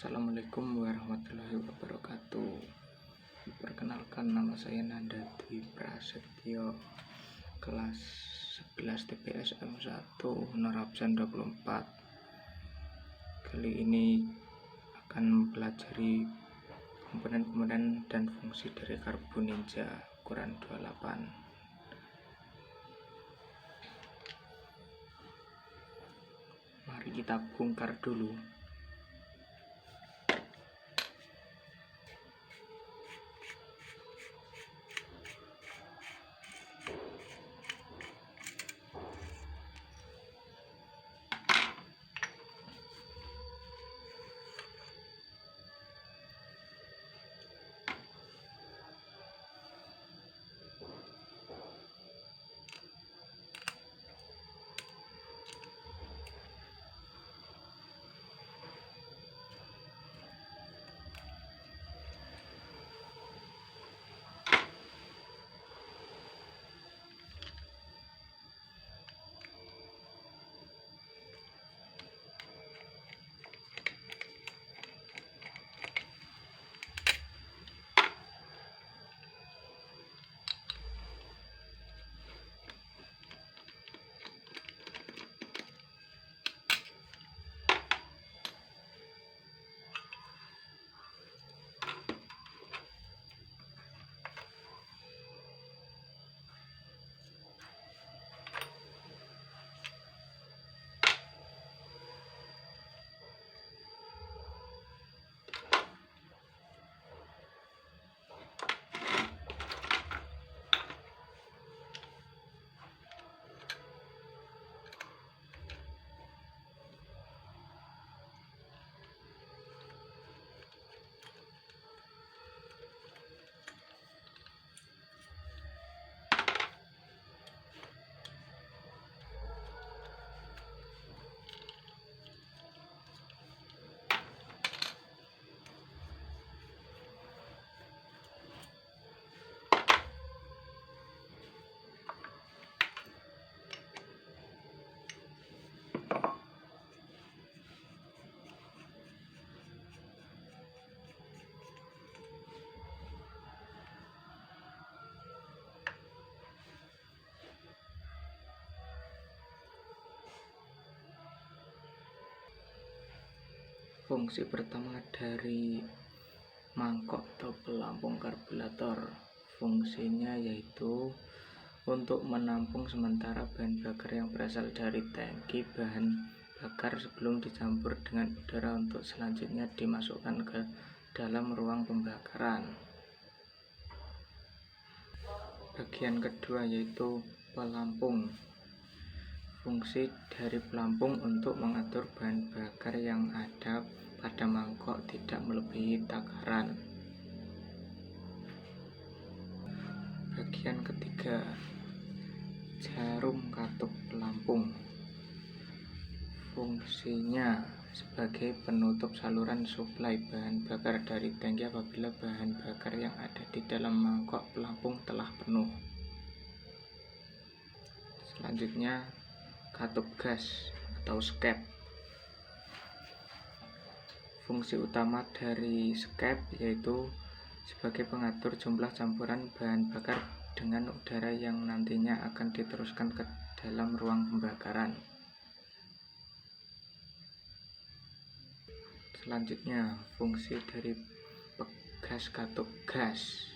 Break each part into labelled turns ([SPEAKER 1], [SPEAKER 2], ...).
[SPEAKER 1] Assalamualaikum warahmatullahi wabarakatuh. Perkenalkan, nama saya Nanda Dwi Prasetyo, kelas 11 TPS M1, honor absen 24. Kali ini akan mempelajari komponen-komponen dan fungsi dari karbu ninja ukuran 28. Mari kita bongkar dulu. Fungsi pertama dari mangkok atau pelampung karburator, fungsinya yaitu untuk menampung sementara bahan bakar yang berasal dari tangki bahan bakar sebelum dicampur dengan udara untuk selanjutnya dimasukkan ke dalam ruang pembakaran. Bagian kedua yaitu pelampung. Fungsi dari pelampung untuk mengatur bahan bakar yang ada pada mangkok tidak melebihi takaran. Bagian ketiga, jarum katup pelampung. Fungsinya sebagai penutup saluran suplai bahan bakar dari tangki apabila bahan bakar yang ada di dalam mangkok pelampung telah penuh. Selanjutnya, katup gas atau skep. Fungsi utama dari skep yaitu sebagai pengatur jumlah campuran bahan bakar dengan udara yang nantinya akan diteruskan ke dalam ruang pembakaran. Selanjutnya, fungsi dari pegas katup gas.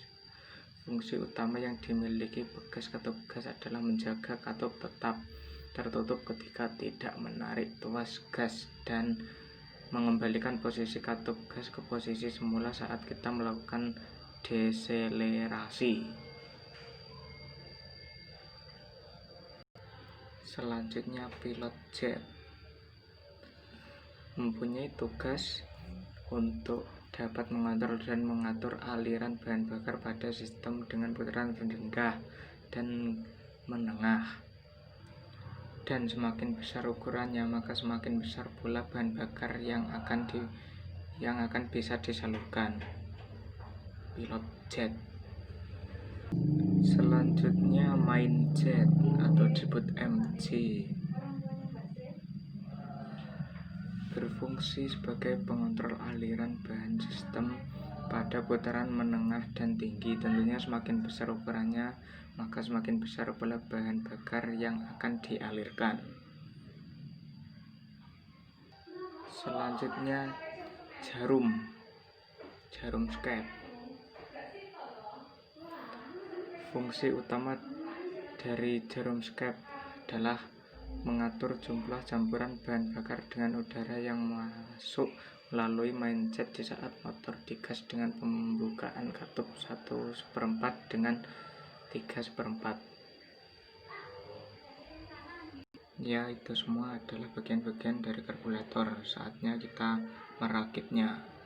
[SPEAKER 1] Fungsi utama yang dimiliki pegas katup gas adalah menjaga katup tetap tertutup ketika tidak menarik tuas gas dan mengembalikan posisi katup gas ke posisi semula saat kita melakukan deselerasi. Selanjutnya, pilot jet mempunyai tugas untuk dapat mengontrol dan mengatur aliran bahan bakar pada sistem dengan putaran rendah dan menengah. Dan semakin besar ukurannya, maka semakin besar pula bahan bakar yang akan bisa disalurkan. Pilot jet. Selanjutnya, main jet atau disebut MG. berfungsi sebagai pengontrol aliran bahan sistem pada putaran menengah dan tinggi. Tentunya semakin besar ukurannya, maka semakin besar pula bahan bakar yang akan dialirkan. Selanjutnya jarum skep. Fungsi utama dari jarum skep adalah mengatur jumlah campuran bahan bakar dengan udara yang masuk melalui mindset di saat motor digas dengan pembukaan katup 1/4 dengan 3/4. Ya, itu semua adalah bagian-bagian dari karburator. Saatnya kita merakitnya.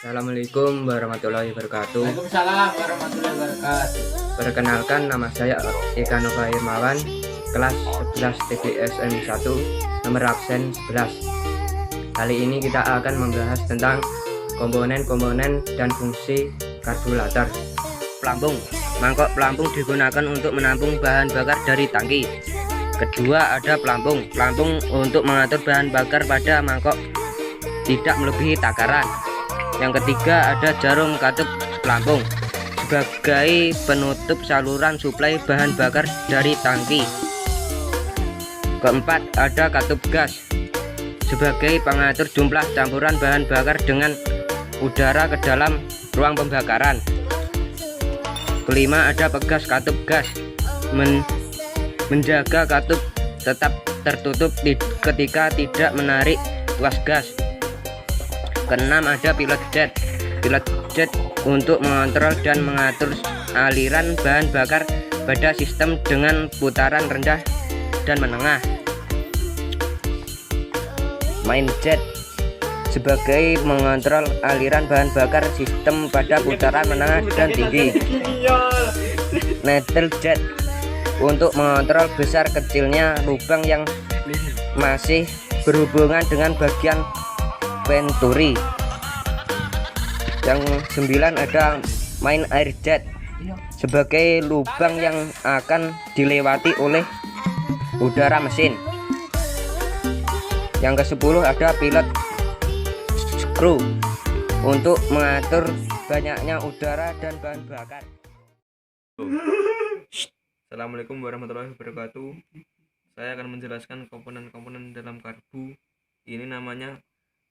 [SPEAKER 2] Assalamualaikum warahmatullahi wabarakatuh.
[SPEAKER 3] Waalaikumsalam warahmatullahi wabarakatuh.
[SPEAKER 2] Perkenalkan, nama saya Eka Nova Irmawan, kelas 11 TPSN 1, nomor absen 11. Kali ini kita akan membahas tentang komponen-komponen dan fungsi karburator. Pelampung. Mangkok pelampung digunakan untuk menampung bahan bakar dari tangki. Kedua, ada pelampung. Pelampung untuk mengatur bahan bakar pada mangkok tidak melebihi takaran. Yang ketiga, ada jarum katup pelampung sebagai penutup saluran suplai bahan bakar dari tangki. Keempat, ada katup gas sebagai pengatur jumlah campuran bahan bakar dengan udara ke dalam ruang pembakaran. Kelima, ada pegas katup gas menjaga katup tetap tertutup ketika tidak menarik tuas gas. Keenam, ada pilot jet pilot jet untuk mengontrol dan mengatur aliran bahan bakar pada sistem dengan putaran rendah dan menengah. Main jet sebagai mengontrol aliran bahan bakar sistem pada putaran menengah dan tinggi. Needle jet untuk mengontrol besar kecilnya lubang yang masih berhubungan dengan bagian venturi. Yang 9 ada main air jet sebagai lubang yang akan dilewati oleh udara mesin. Yang ke-10 ada pilot screw untuk mengatur banyaknya udara dan bahan bakar.
[SPEAKER 1] Assalamualaikum warahmatullahi wabarakatuh. Saya akan menjelaskan komponen-komponen dalam karbu. Ini namanya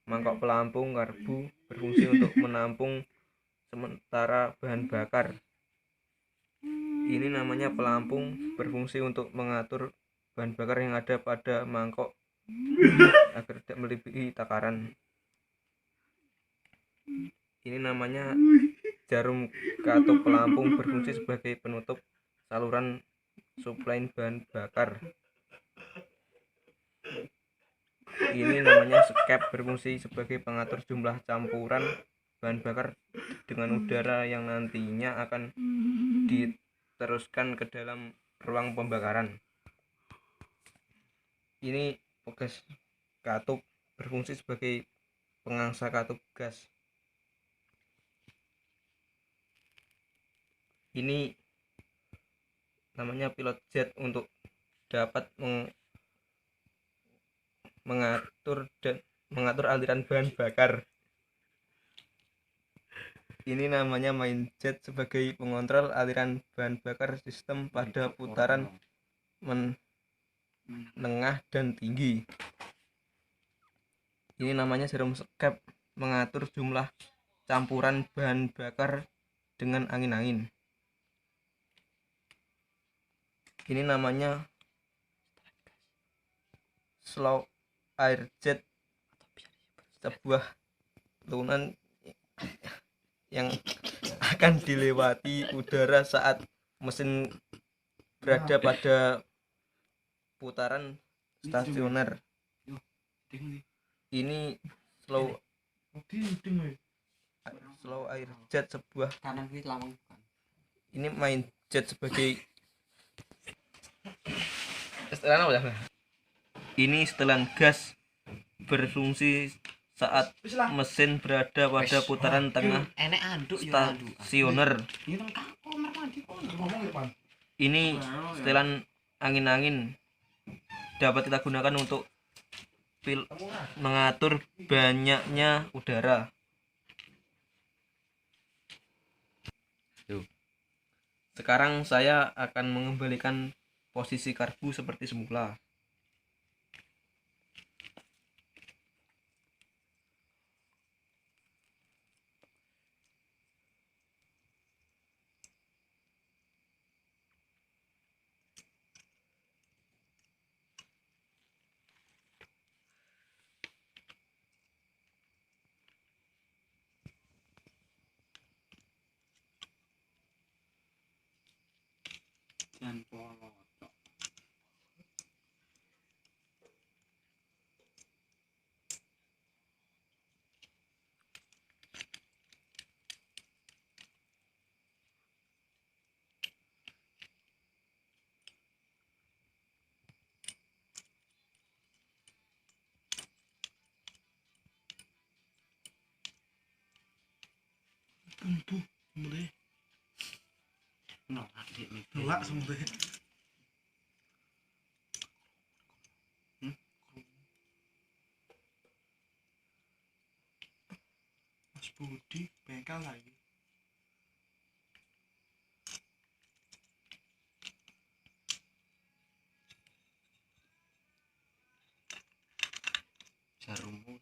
[SPEAKER 1] mangkok pelampung karbu, berfungsi untuk menampung sementara bahan bakar. Ini namanya pelampung, berfungsi untuk mengatur bahan bakar yang ada pada mangkok agar tidak melebihi takaran. Ini namanya jarum katup pelampung, berfungsi sebagai penutup saluran suplai bahan bakar. Ini namanya skep, berfungsi sebagai pengatur jumlah campuran bahan bakar dengan udara yang nantinya akan diteruskan ke dalam ruang pembakaran. Ini pegas katup, berfungsi sebagai pengangsa katup gas. Ini namanya pilot jet untuk dapat mengatur aliran bahan bakar. Ini namanya main jet sebagai pengontrol aliran bahan bakar sistem pada putaran menengah dan tinggi. Ini namanya jarum skep, mengatur jumlah campuran bahan bakar dengan angin-angin. Ini namanya slow air jet, sebuah turunan yang akan dilewati udara saat mesin berada pada putaran stasioner. Ini slow air jet, sebuah ini main jet sebagai ini setelan gas, berfungsi saat mesin berada pada putaran tengah stasioner. Ini setelan angin-angin, dapat kita gunakan untuk mengatur banyaknya udara. Sekarang saya akan mengembalikan posisi karbu seperti semula.
[SPEAKER 4] Nolak semua. Mas Budi bengkel lagi. Jarummu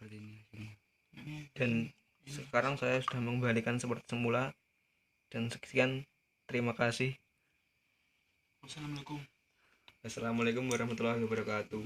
[SPEAKER 2] seperti ini hasilnya.
[SPEAKER 5] Dan sekarang saya sudah mengembalikan seperti semula. Dan sekian, terima kasih.
[SPEAKER 4] Wassalamualaikum.
[SPEAKER 5] Assalamualaikum warahmatullahi wabarakatuh.